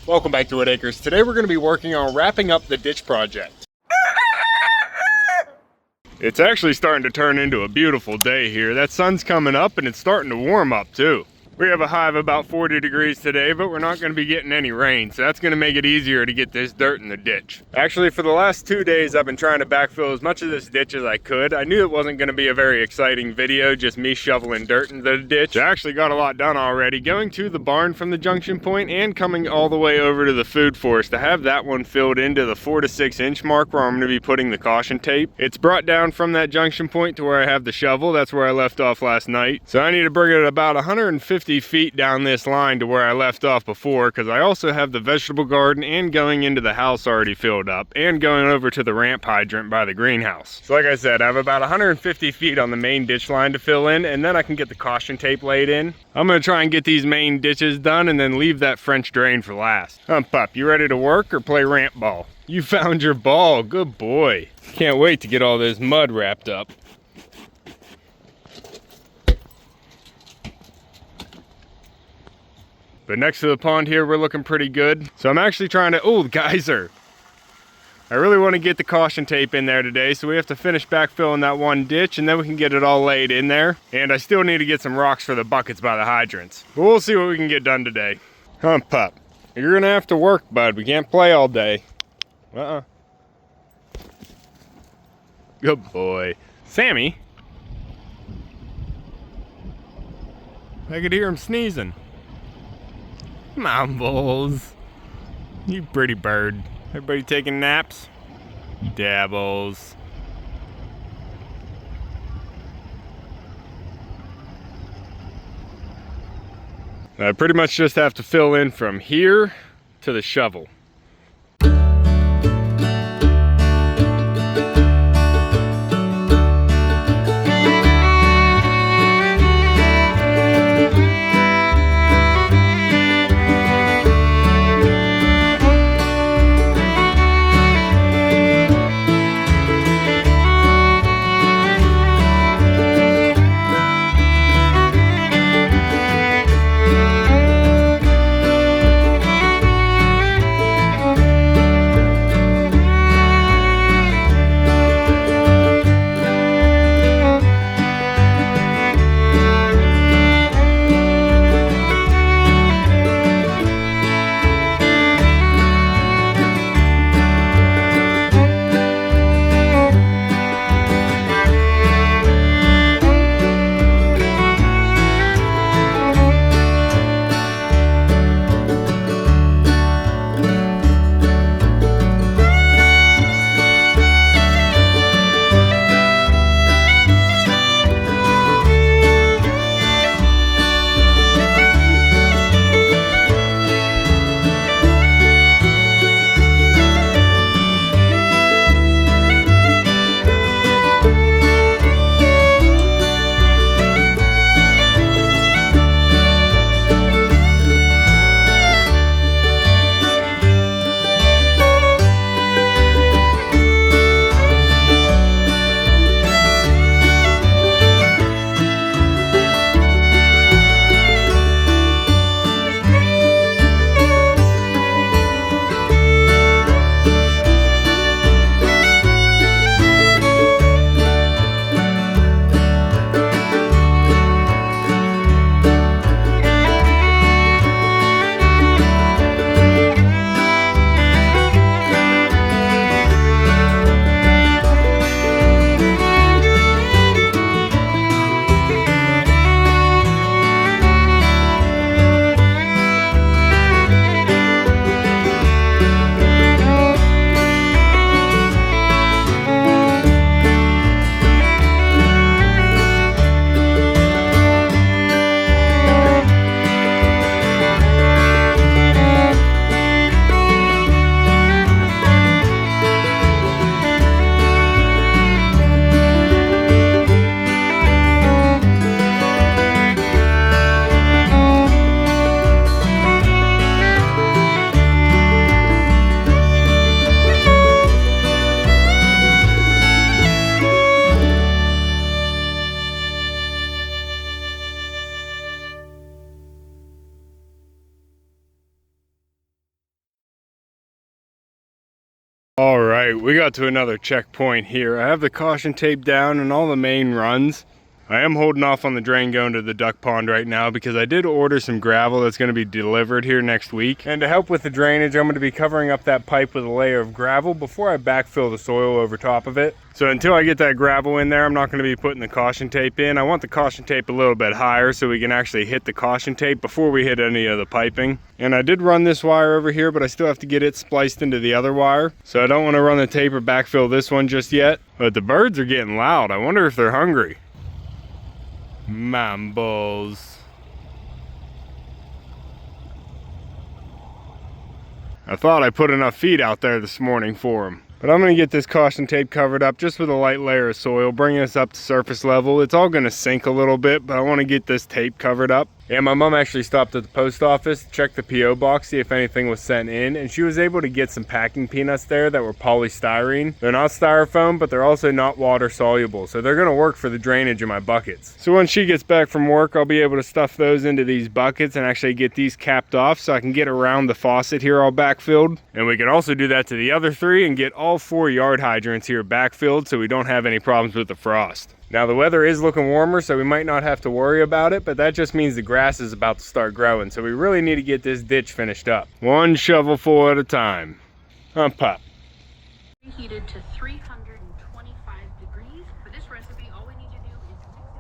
Welcome back to Whitt Acres. Today we're going to be working on wrapping up the ditch project. It's actually starting to turn into a beautiful day here. That sun's coming up and it's starting to warm up too. We have a high of about 40 degrees today, but we're not going to be getting any rain, so that's going to make it easier to get this dirt in the ditch. Actually, for the last 2 days, I've been trying to backfill as much of this ditch as I could. I knew it wasn't going to be a very exciting video, just me shoveling dirt into the ditch. I actually got a lot done already, going to the barn from the junction point and coming all the way over to the food forest to have that one filled into the 4 to 6 inch mark where I'm going to be putting the caution tape. It's brought down from that junction point to where I have the shovel. That's where I left off last night. So I need to bring it about 150 feet down this line to where I left off before, because I also have the vegetable garden and going into the house already filled up and going over to the ramp hydrant by the greenhouse. So like I said, I have about 150 feet on the main ditch line to fill in, and then I can get the caution tape laid in. I'm going to try and get these main ditches done and then leave that French drain for last. Pup, you ready to work or play ramp ball? You found your ball, good boy. Can't wait to get all this mud wrapped up. But next to the pond here, we're looking pretty good. So I'm actually trying to, oh, the geyser. I really want to get the caution tape in there today, so we have to finish backfilling that one ditch and then we can get it all laid in there. And I still need to get some rocks for the buckets by the hydrants. But we'll see what we can get done today. Pup, you're gonna have to work, bud. We can't play all day. Good boy. Sammy. I could hear him sneezing. Mumbles. You pretty bird. Everybody taking naps? Dabbles. I pretty much just have to fill in from here to the shovel. All right, we got to another checkpoint here. I have the caution tape down and all the main runs. I am holding off on the drain going to the duck pond right now because I did order some gravel that's going to be delivered here next week. And to help with the drainage, I'm going to be covering up that pipe with a layer of gravel before I backfill the soil over top of it. So until I get that gravel in there, I'm not going to be putting the caution tape in. I want the caution tape a little bit higher so we can actually hit the caution tape before we hit any of the piping. And I did run this wire over here, but I still have to get it spliced into the other wire. So I don't want to run the tape or backfill this one just yet. But the birds are getting loud. I wonder if they're hungry. Mambos. I thought I put enough feed out there this morning for them. But I'm going to get this caution tape covered up just with a light layer of soil, bringing us up to surface level. It's all going to sink a little bit, but I want to get this tape covered up. And my mom actually stopped at the post office, checked the P.O. box, see if anything was sent in, and she was able to get some packing peanuts there that were polystyrene. They're not styrofoam, but they're also not water soluble, so they're going to work for the drainage in my buckets. So when she gets back from work, I'll be able to stuff those into these buckets and actually get these capped off so I can get around the faucet here all backfilled. And we can also do that to the other 3 and get all 4 yard hydrants here backfilled so we don't have any problems with the frost. Now the weather is looking warmer, so we might not have to worry about it, but that just means the grass is about to start growing, so we really need to get this ditch finished up. 1 shovelful at a time. Pop. Heated to 325 degrees. For this recipe, all we need to do is mix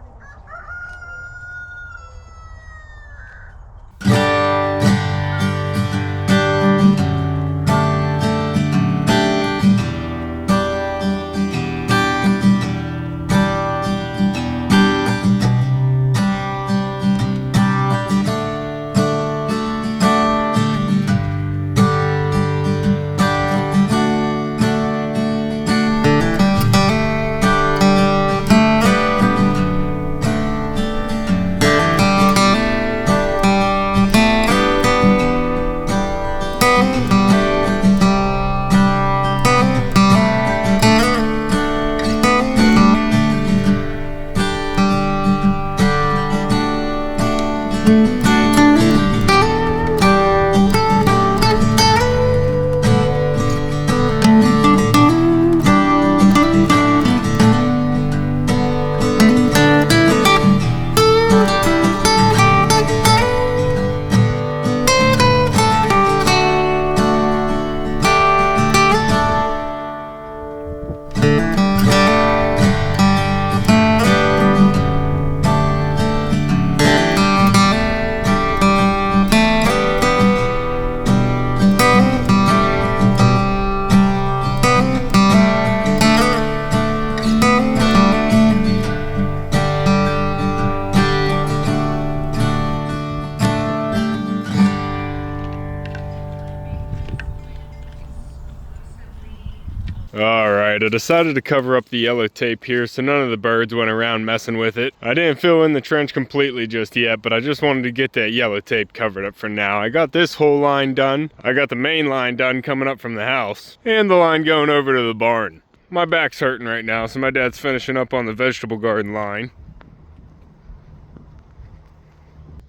Alright, I decided to cover up the yellow tape here so none of the birds went around messing with it. I didn't fill in the trench completely just yet, but I just wanted to get that yellow tape covered up for now. I got this whole line done. I got the main line done coming up from the house, and the line going over to the barn. My back's hurting right now, so my dad's finishing up on the vegetable garden line.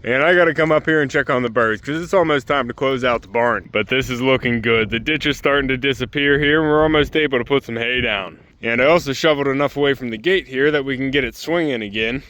And I gotta come up here and check on the birds because it's almost time to close out the barn. But this is looking good. The ditch is starting to disappear here and we're almost able to put some hay down. And I also shoveled enough away from the gate here that we can get it swinging again.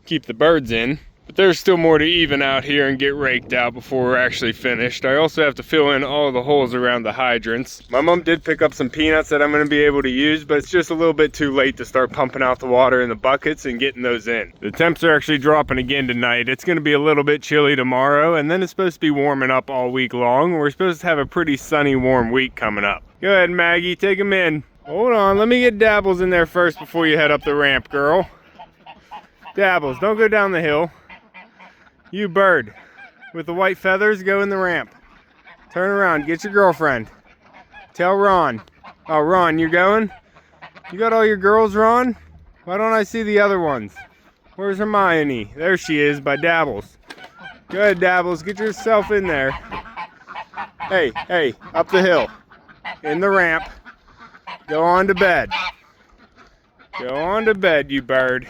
Keep the birds in. But there's still more to even out here and get raked out before we're actually finished. I also have to fill in all the holes around the hydrants. My mom did pick up some peanuts that I'm going to be able to use, but it's just a little bit too late to start pumping out the water in the buckets and getting those in. The temps are actually dropping again tonight. It's going to be a little bit chilly tomorrow, and then it's supposed to be warming up all week long. We're supposed to have a pretty sunny, warm week coming up. Go ahead, Maggie, take them in. Hold on, let me get Dabbles in there first before you head up the ramp, girl. Dabbles, don't go down the hill. You bird with the white feathers, go in the ramp. Turn around, get your girlfriend. Tell Ron. Oh, Ron, you're going? You got all your girls, Ron? Why don't I see the other ones? Where's Hermione? There she is by Dabbles. Go ahead, Dabbles, get yourself in there. Hey, hey, up the hill. In the ramp. Go on to bed. Go on to bed, you bird.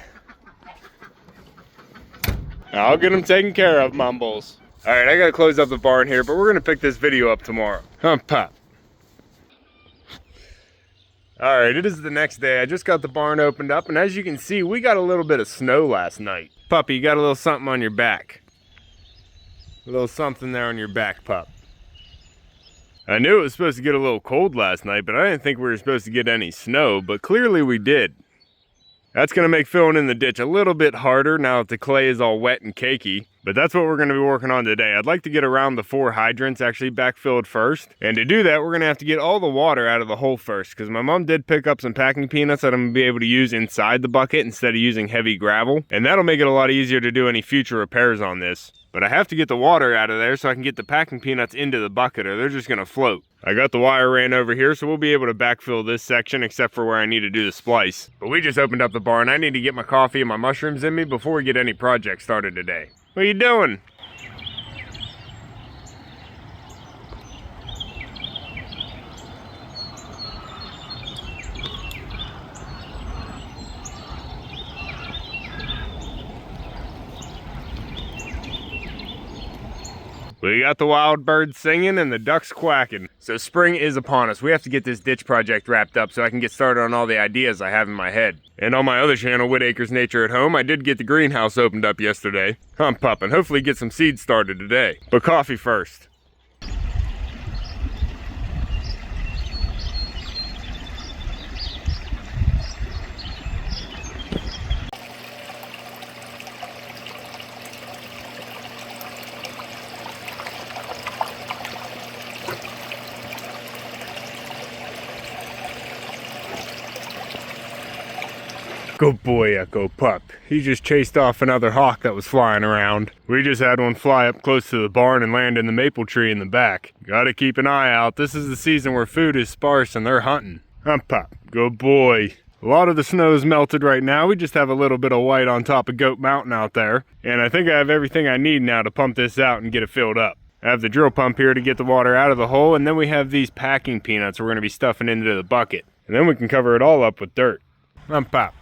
I'll get them taken care of, Mumbles. Alright, I gotta close up the barn here, but we're gonna pick this video up tomorrow. Pop. All right, it is the next day. I just got the barn opened up, and as you can see, we got a little bit of snow last night. Puppy, you got a little something on your back. A little something there on your back, pup. I knew it was supposed to get a little cold last night, but I didn't think we were supposed to get any snow, but clearly we did. That's gonna make filling in the ditch a little bit harder now that the clay is all wet and cakey, but that's what we're gonna be working on today. I'd like to get around the 4 hydrants actually backfilled first, and to do that, we're gonna have to get all the water out of the hole first, because my mom did pick up some packing peanuts that I'm gonna be able to use inside the bucket instead of using heavy gravel, and that'll make it a lot easier to do any future repairs on this. But I have to get the water out of there so I can get the packing peanuts into the bucket or they're just gonna float. I got the wire ran over here, so we'll be able to backfill this section except for where I need to do the splice. But we just opened up the barn. I need to get my coffee and my mushrooms in me before we get any project started today. What are you doing? We got the wild birds singing and the ducks quacking. So spring is upon us. We have to get this ditch project wrapped up so I can get started on all the ideas I have in my head. And on my other channel, Whitt Acres Nature at Home, I did get the greenhouse opened up yesterday. I'm pumping. Hopefully get some seeds started today. But coffee first. Good boy, Echo Pup. He just chased off another hawk that was flying around. We just had one fly up close to the barn and land in the maple tree in the back. Gotta keep an eye out. This is the season where food is sparse and they're hunting. Pup. Good boy. A lot of the snow is melted right now. We just have a little bit of white on top of Goat Mountain out there. And I think I have everything I need now to pump this out and get it filled up. I have the drill pump here to get the water out of the hole, and then we have these packing peanuts we're gonna be stuffing into the bucket. And then we can cover it all up with dirt. Pup.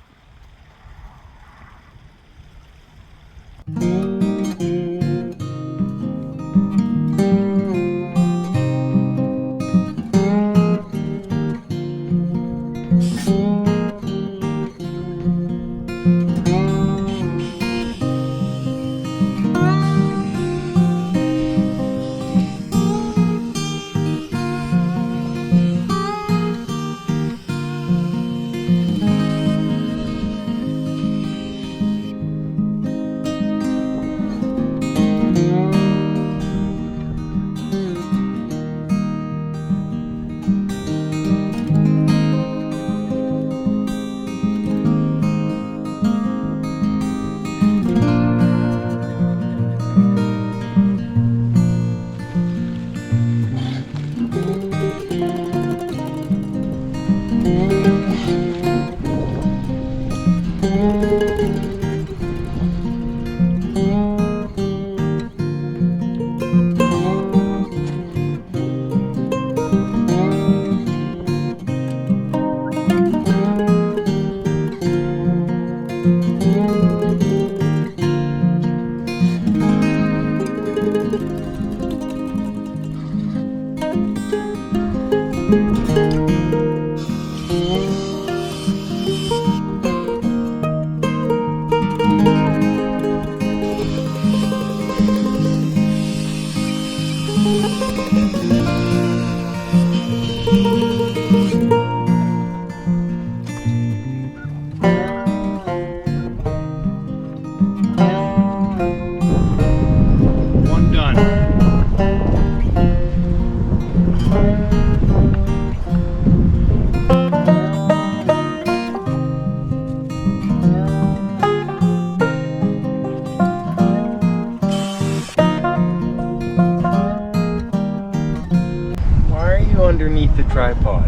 Underneath the tripod.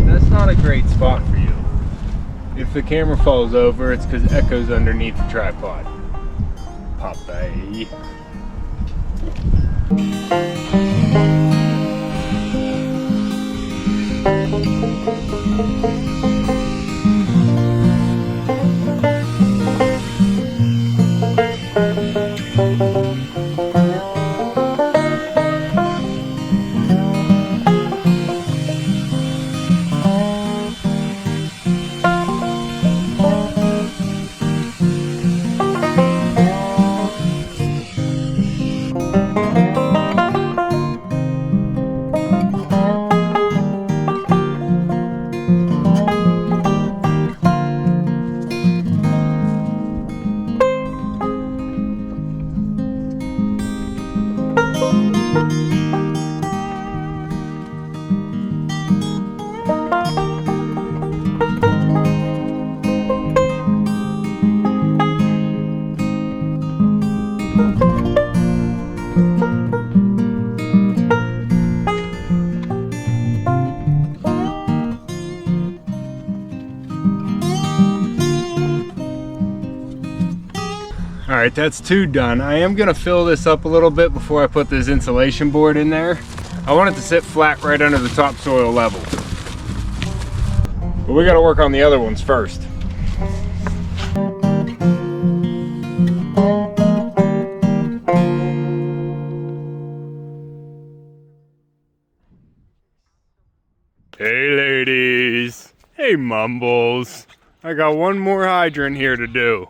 That's not a great spot for you. If the camera falls over, it's because Echo's underneath the tripod. Popeye. right, that's 2 done. I am gonna fill this up a little bit before I put this insulation board in there. I want it to sit flat right under the topsoil level. But we gotta work on the other ones first. Hey ladies. Hey Mumbles. I got one more hydrant here to do.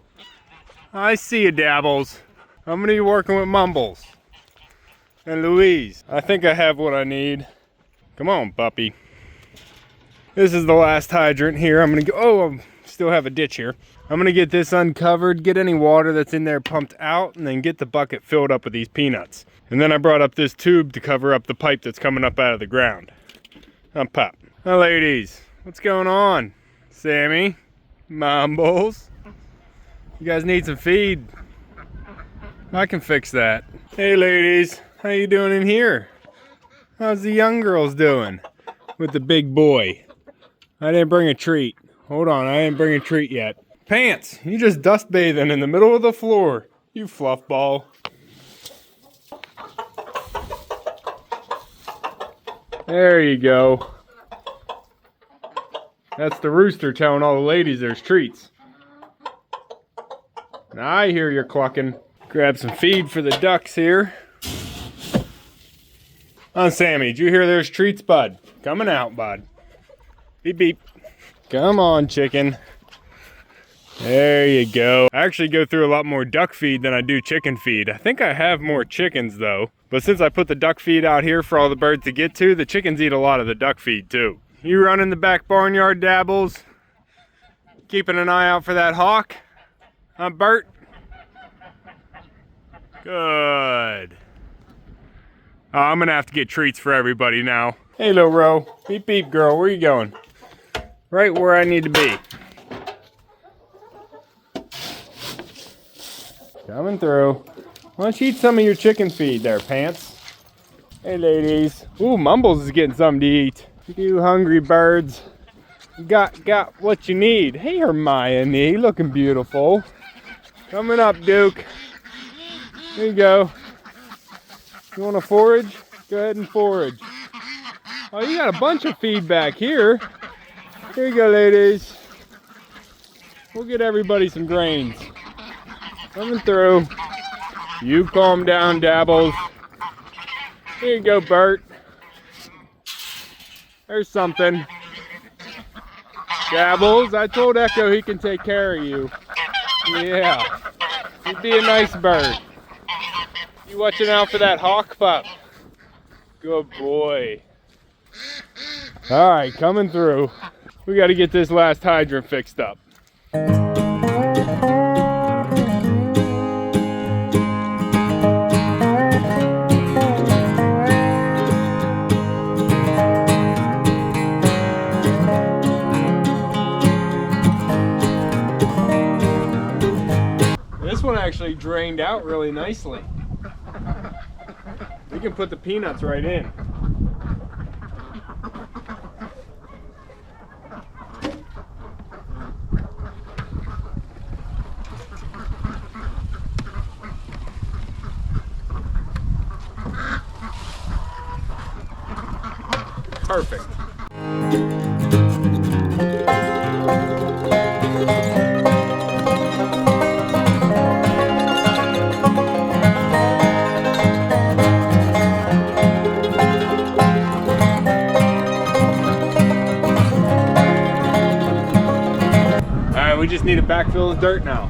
I see you, Dabbles. I'm gonna be working with Mumbles and Louise. I think I have what I need. Come on, puppy. This is the last hydrant here. I'm gonna go, oh, I still have a ditch here. I'm gonna get this uncovered, get any water that's in there pumped out, and then get the bucket filled up with these peanuts. And then I brought up this tube to cover up the pipe that's coming up out of the ground. I'm Pop. Now ladies, what's going on? Sammy, Mumbles. You guys need some feed. I can fix that. Hey ladies, how you doing in here? How's the young girls doing with the big boy? I didn't bring a treat. Hold on, I didn't bring a treat yet. Pants, you just dust bathing in the middle of the floor, you fluff ball. There you go. That's the rooster telling all the ladies there's treats. Now I hear you're clucking. Grab some feed for the ducks here. Oh, Sammy, did you hear there's treats, bud? Coming out, bud. Beep, beep. Come on, chicken. There you go. I actually go through a lot more duck feed than I do chicken feed. I think I have more chickens though. But since I put the duck feed out here for all the birds to get to, the chickens eat a lot of the duck feed too. You running the back barnyard, Dabbles? Keeping an eye out for that hawk? Huh, Bert? Good. Oh, I'm gonna have to get treats for everybody now. Hey, little Ro. Beep, beep, girl. Where you going? Right where I need to be. Coming through. Why don't you eat some of your chicken feed there, Pants? Hey, ladies. Ooh, Mumbles is getting something to eat. You hungry birds. Got what you need. Hey, Hermione. Looking beautiful. Coming up, Duke. There you go. You want to forage? Go ahead and forage. Oh, you got a bunch of feed back here. Here you go, ladies. We'll get everybody some grains. Coming through. You calm down, Dabbles. Here you go, Bert. There's something. Dabbles, I told Echo he can take care of you. Yeah. He'd be a nice bird. You watching out for that hawk, pup? Good boy. Alright, coming through. We got to get this last hydrant fixed up. This one actually drained out really nicely. We can put the peanuts right in. Perfect. We just need to backfill the dirt now.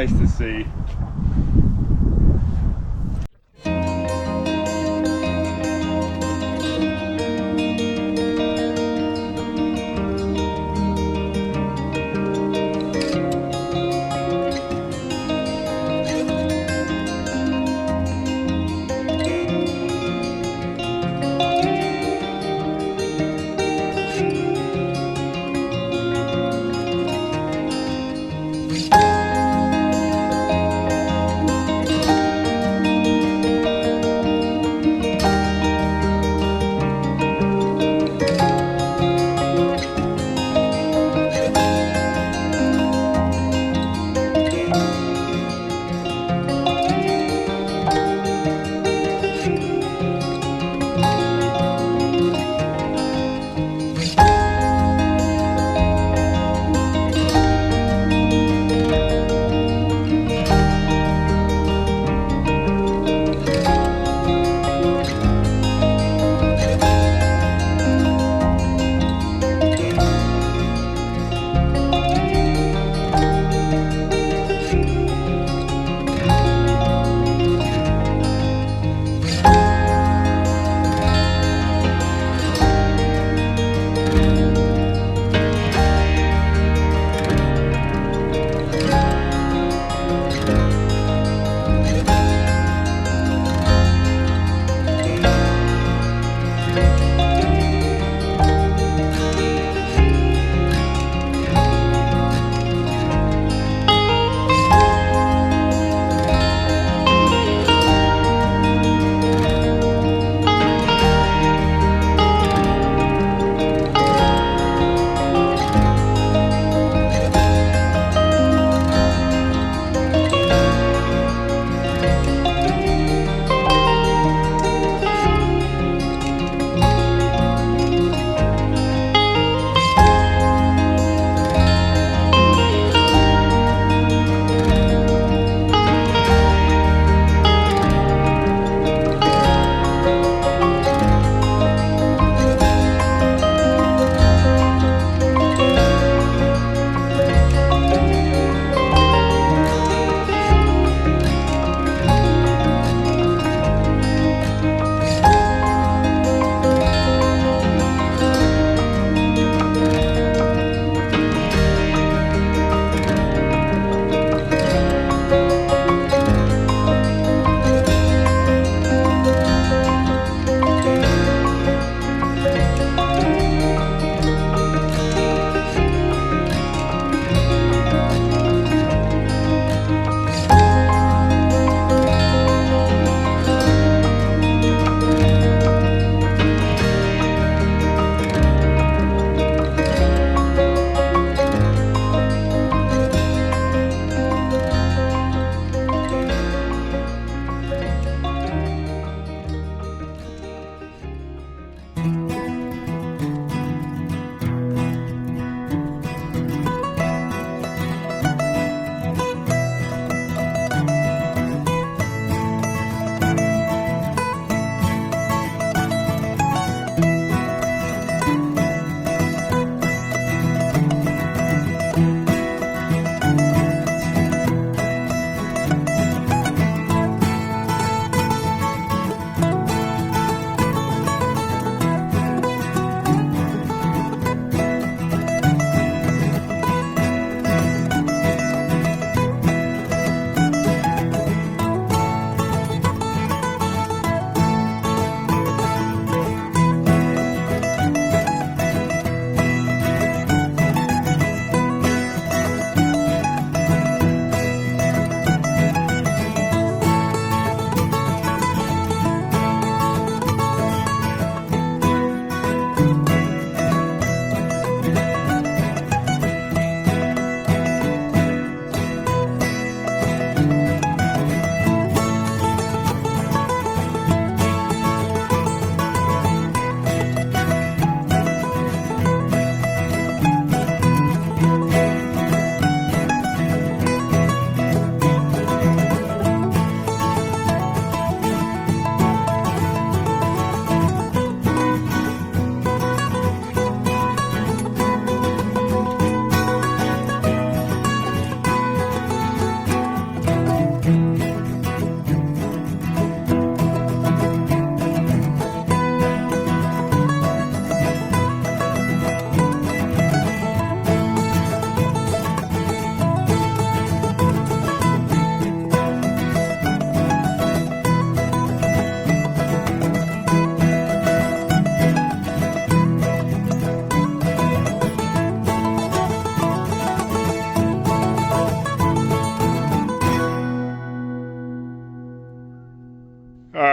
nice to see.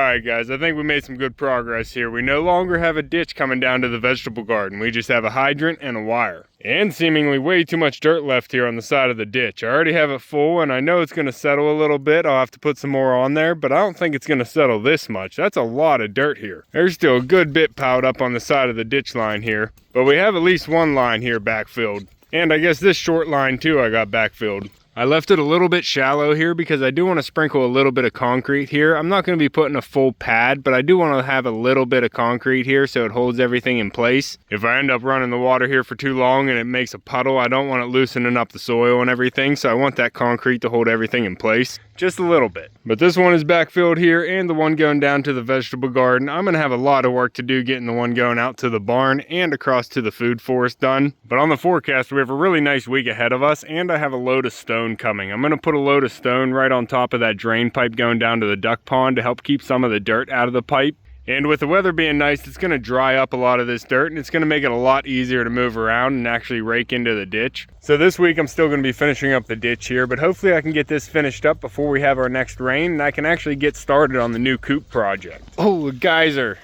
Alright guys, I think we made some good progress here. We no longer have a ditch coming down to the vegetable garden. We just have a hydrant and a wire. And seemingly way too much dirt left here on the side of the ditch. I already have it full and I know it's going to settle a little bit. I'll have to put some more on there, but I don't think it's going to settle this much. That's a lot of dirt here. There's still a good bit piled up on the side of the ditch line here. But we have at least one line here backfilled. And I guess this short line too I got backfilled. I left it a little bit shallow here because I do want to sprinkle a little bit of concrete here. I'm not going to be putting a full pad, but I do want to have a little bit of concrete here so it holds everything in place. If I end up running the water here for too long and it makes a puddle, I don't want it loosening up the soil and everything, so I want that concrete to hold everything in place. Just a little bit. But this one is backfilled here and the one going down to the vegetable garden. I'm going to have a lot of work to do getting the one going out to the barn and across to the food forest done. But on the forecast, we have a really nice week ahead of us and I have a load of stone coming. I'm going to put a load of stone right on top of that drain pipe going down to the duck pond to help keep some of the dirt out of the pipe. And with the weather being nice, it's going to dry up a lot of this dirt and it's going to make it a lot easier to move around and actually rake into the ditch. So this week I'm still going to be finishing up the ditch here, but hopefully I can get this finished up before we have our next rain and I can actually get started on the new coop project. Oh, the geyser.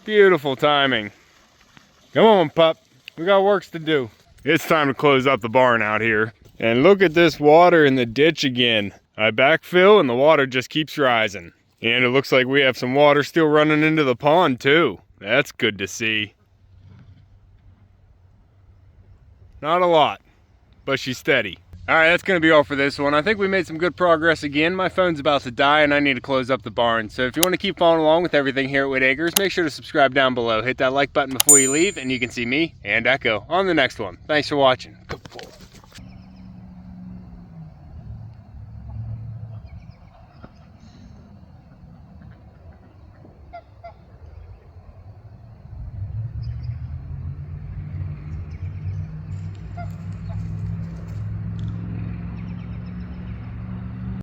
Beautiful timing. Come on, pup. We got works to do. It's time to close up the barn out here. And look at this water in the ditch again. I backfill and the water just keeps rising. And it looks like we have some water still running into the pond too. That's good to see. Not a lot, but she's steady. Alright, that's going to be all for this one. I think we made some good progress again. My phone's about to die and I need to close up the barn. So if you want to keep following along with everything here at Whitt Acres, make sure to subscribe down below. Hit that like button before you leave and you can see me and Echo on the next one. Thanks for watching. Good boy.